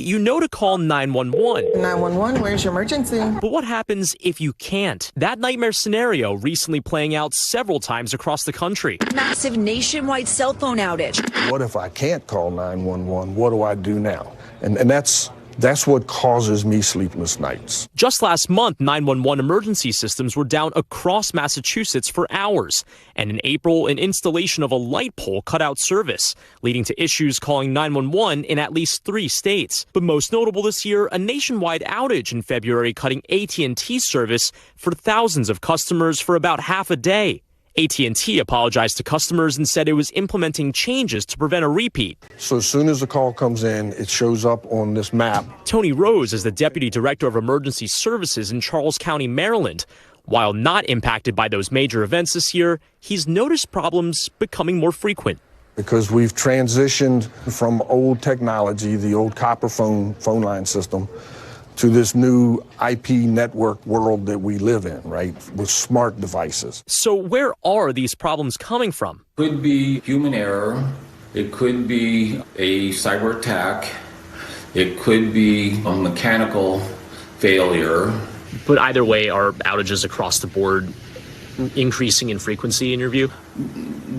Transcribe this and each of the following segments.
You know to call 911. 911, where's your emergency? But what happens if you can't? That nightmare scenario recently playing out several times across the country. Massive nationwide cell phone outage. What if I can't call 911? What do I do now? And that's what causes me sleepless nights. Just last month, 911 emergency systems were down across Massachusetts for hours. And in April, an installation of a light pole cut out service, leading to issues calling 911 in at least 3 states. But most notable this year, a nationwide outage in February cutting AT&T service for thousands of customers for about half a day. AT&T apologized to customers and said it was implementing changes to prevent a repeat. So as soon as the call comes in, it shows up on this map. Tony Rose is the Deputy Director of Emergency Services in Charles County, Maryland. While not impacted by those major events this year, he's noticed problems becoming more frequent. Because we've transitioned from old technology, the old copper phone line system, to this new IP network world that we live in, right, with smart devices. So where are these problems coming from? Could be human error. It could be a cyber attack. It could be a mechanical failure. But either way, are outages across the board increasing in frequency in your view?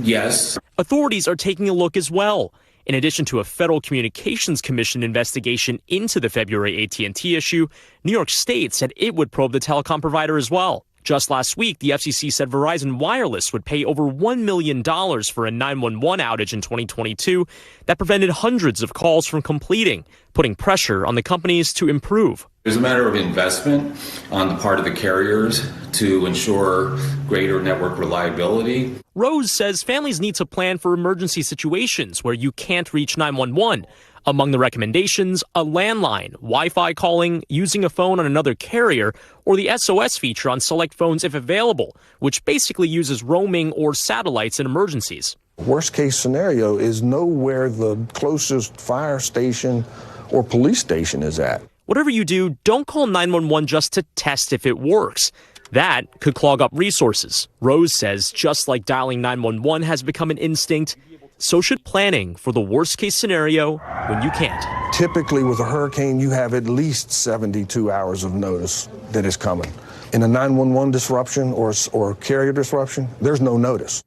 Yes. Authorities are taking a look as well. In addition to a Federal Communications Commission investigation into the February AT&T issue, New York State said it would probe the telecom provider as well. Just last week, the FCC said Verizon Wireless would pay over $1 million for a 911 outage in 2022 that prevented hundreds of calls from completing, putting pressure on the companies to improve. There's a matter of investment on the part of the carriers to ensure greater network reliability. Rose says families need to plan for emergency situations where you can't reach 911. Among the recommendations, a landline, Wi-Fi calling, using a phone on another carrier, or the SOS feature on select phones if available, which basically uses roaming or satellites in emergencies. Worst case scenario is know where the closest fire station or police station is at. Whatever you do, don't call 911 just to test if it works. That could clog up resources. Rose says just like dialing 911 has become an instinct, so should planning for the worst case scenario when you can't. Typically with a hurricane, you have at least 72 hours of notice that is coming. In a 911 disruption or carrier disruption, there's no notice.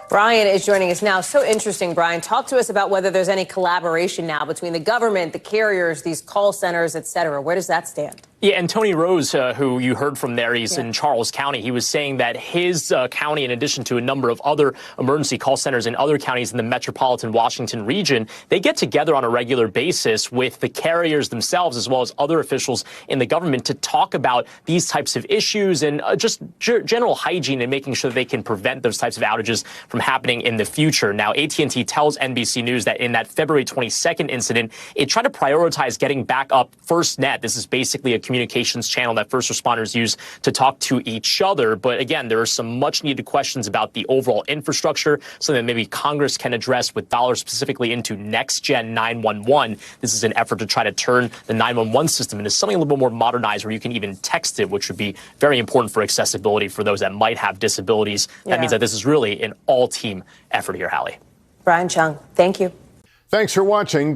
Brian is joining us now. So interesting, Brian. Talk to us about whether there's any collaboration now between the government, the carriers, these call centers, et cetera. Where does that stand? Yeah, and Tony Rose, who you heard from there, he's in Charles County. He was saying that his county, in addition to a number of other emergency call centers in other counties in the metropolitan Washington region, they get together on a regular basis with the carriers themselves, as well as other officials in the government, to talk about these types of issues and just general hygiene and making sure that they can prevent those types of outages from happening in the future. Now, AT&T tells NBC News that in that February 22nd incident, it tried to prioritize getting back up FirstNet. This is basically a communications channel that first responders use to talk to each other. But again, there are some much needed questions about the overall infrastructure, something that maybe Congress can address with dollars specifically into next gen 911. This is an effort to try to turn the 911 system into something a little bit more modernized where you can even text it, which would be very important for accessibility for those that might have disabilities. That means that this is really an all-team effort here, Hallie. Brian Chung, thank you. Thanks for watching.